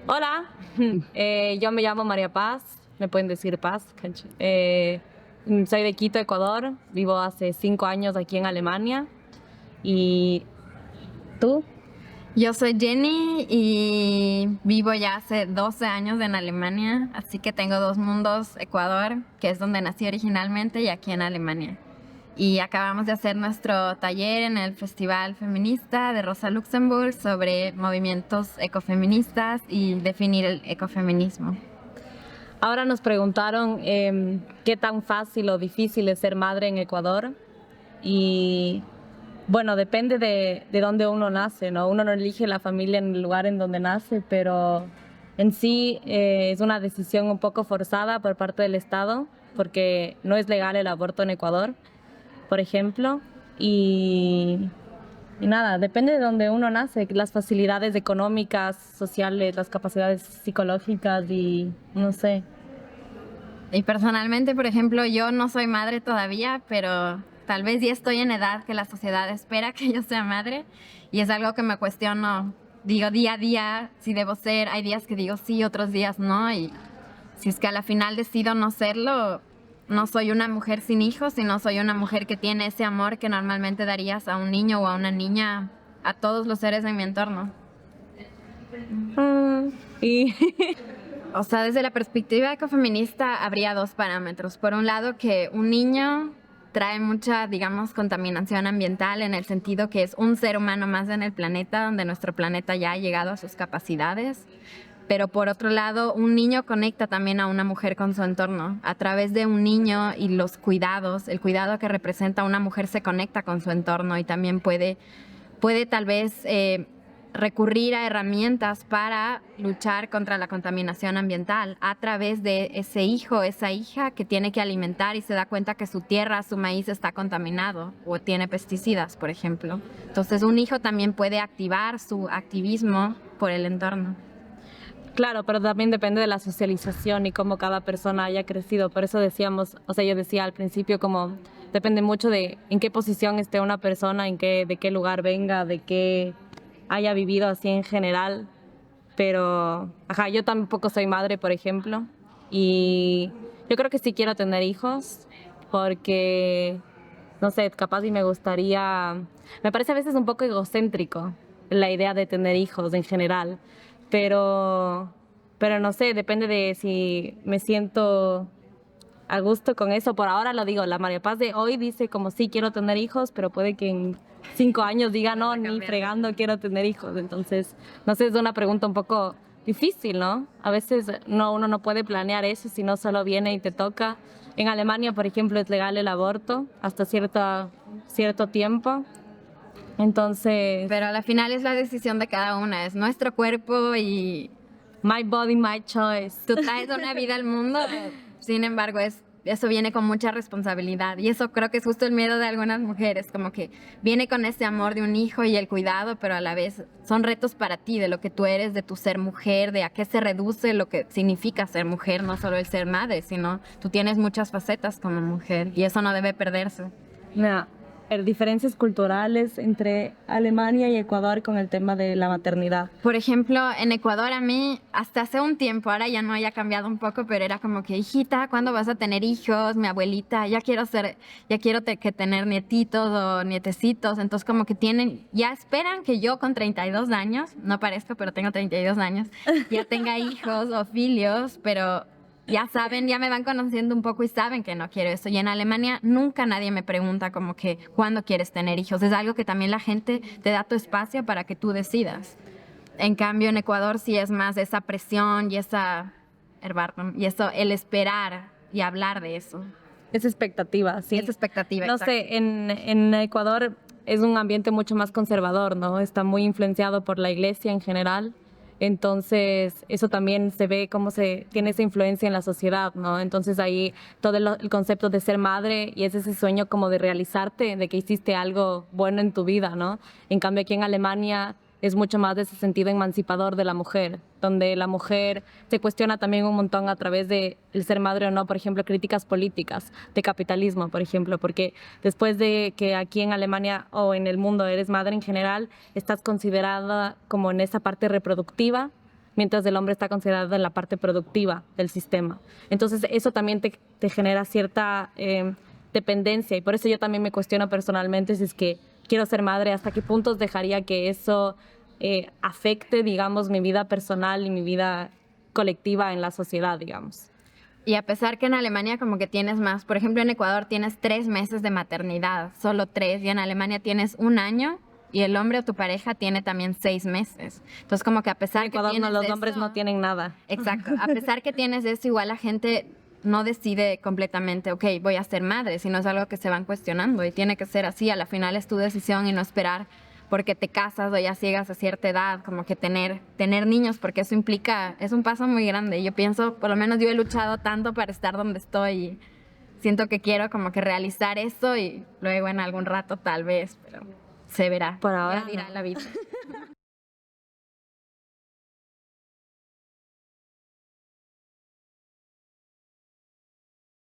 Hola, yo me llamo María Paz, me pueden decir Paz. Soy de Quito, Ecuador, vivo hace 5 años aquí en Alemania. ¿Y tú? Yo soy Jenny y vivo ya hace 12 años en Alemania, así que tengo dos mundos, Ecuador, que es donde nací originalmente, y aquí en Alemania. Y acabamos de hacer nuestro taller en el Festival Feminista de Rosa Luxemburg sobre movimientos ecofeministas y definir el ecofeminismo. Ahora nos preguntaron qué tan fácil o difícil es ser madre en Ecuador. Y bueno, depende de dónde uno nace, ¿no? Uno no elige la familia en el lugar en donde nace, pero en sí es una decisión un poco forzada por parte del Estado, porque no es legal el aborto en Ecuador, por ejemplo. Y, y nada, depende de dónde uno nace, las facilidades económicas, sociales, las capacidades psicológicas y no sé. Y personalmente, por ejemplo, yo no soy madre todavía, pero tal vez ya estoy en edad que la sociedad espera que yo sea madre, y es algo que me cuestiono. Digo día a día si debo ser, hay días que digo sí, otros días no, y si es que a la final decido no serlo, no soy una mujer sin hijos, sino soy una mujer que tiene ese amor que normalmente darías a un niño o a una niña, a todos los seres de mi entorno. Y O sea, desde la perspectiva ecofeminista habría dos parámetros. Por un lado, que un niño trae mucha, digamos, contaminación ambiental, en el sentido que es un ser humano más en el planeta, donde nuestro planeta ya ha llegado a sus capacidades. Pero por otro lado, un niño conecta también a una mujer con su entorno. A través de un niño y los cuidados, el cuidado que representa una mujer se conecta con su entorno, y también puede tal vez recurrir a herramientas para luchar contra la contaminación ambiental a través de ese hijo, esa hija que tiene que alimentar y se da cuenta que su tierra, su maíz está contaminado o tiene pesticidas, por ejemplo. Entonces un hijo también puede activar su activismo por el entorno. claro, pero también depende de la socialización y cómo cada persona haya crecido. Por eso decíamos, o sea, yo decía al principio como depende mucho de en qué posición esté una persona, de qué lugar venga, de qué haya vivido así en general. Pero, ajá, yo tampoco soy madre, por ejemplo, y yo creo que sí quiero tener hijos porque, no sé, capaz y me gustaría, me parece a veces un poco egocéntrico la idea de tener hijos en general, pero, pero no sé, depende de si me siento a gusto con eso. Por ahora lo digo, la María Paz de hoy dice como sí quiero tener hijos, pero puede que en 5 años diga no, ni fregando quiero tener hijos. Entonces, no sé, es una pregunta un poco difícil, ¿no? A veces no, uno no puede planear eso, sino solo viene y te toca. En Alemania, por ejemplo, es legal el aborto hasta cierto tiempo. Entonces, Pero a la final es la decisión de cada una, es nuestro cuerpo y my body, my choice. tú traes una vida al mundo. Sin embargo, eso viene con mucha responsabilidad, y eso creo que es justo el miedo de algunas mujeres, como que viene con ese amor de un hijo y el cuidado, pero a la vez son retos para ti, de lo que tú eres, de tu ser mujer, de a qué se reduce lo que significa ser mujer, no solo el ser madre, sino tú tienes muchas facetas como mujer y eso no debe perderse. Mira, diferencias culturales entre Alemania y Ecuador con el tema de la maternidad. Por ejemplo, en Ecuador a mí, hasta hace un tiempo, ahora ya no haya cambiado un poco, pero era como que, hijita, ¿cuándo vas a tener hijos? Mi abuelita, que tener nietitos o nietecitos. Entonces como que ya esperan que yo con 32 años, no parezco, pero tengo 32 años, ya tenga hijos o filios, pero ya saben, ya me van conociendo un poco y saben que no quiero eso. Y en Alemania nunca nadie me pregunta como que cuándo quieres tener hijos. Es algo que también la gente te da tu espacio para que tú decidas. En cambio, en Ecuador sí es más esa presión y y eso, el esperar y hablar de eso. Es expectativa, sí. Esa expectativa, No exacto. sé, en Ecuador es un ambiente mucho más conservador, ¿no? Está muy influenciado por la iglesia en general. Entonces, eso también se ve cómo se tiene esa influencia en la sociedad, ¿no? Entonces ahí todo el concepto de ser madre y es ese sueño como de realizarte, de que hiciste algo bueno en tu vida, ¿no? En cambio aquí en Alemania es mucho más de ese sentido emancipador de la mujer, donde la mujer se cuestiona también un montón a través de el ser madre o no, por ejemplo, críticas políticas, de capitalismo, por ejemplo, porque después de que aquí en Alemania o en el mundo eres madre en general, estás considerada como en esa parte reproductiva, mientras el hombre está considerado en la parte productiva del sistema. Entonces eso también te genera cierta dependencia, y por eso yo también me cuestiono personalmente si es que quiero ser madre, hasta qué puntos dejaría que eso afecte, digamos, mi vida personal y mi vida colectiva en la sociedad, digamos. Y a pesar que en Alemania como que tienes más, por ejemplo en Ecuador tienes 3 meses de maternidad, solo 3, y en Alemania tienes 1 año, y el hombre o tu pareja tiene también 6 meses. Entonces como que a pesar En Ecuador que tienes los eso, hombres no tienen nada. Exacto, a pesar que tienes eso, igual la gente no decide completamente, ok, voy a ser madre, sino es algo que se van cuestionando y tiene que ser así, a la final es tu decisión y no esperar porque te casas o ya llegas a cierta edad, como que tener niños, porque eso implica, es un paso muy grande. Yo pienso, por lo menos yo he luchado tanto para estar donde estoy y siento que quiero como que realizar eso y luego en algún rato tal vez, pero se verá. Por ahora Ya dirá no. la vida.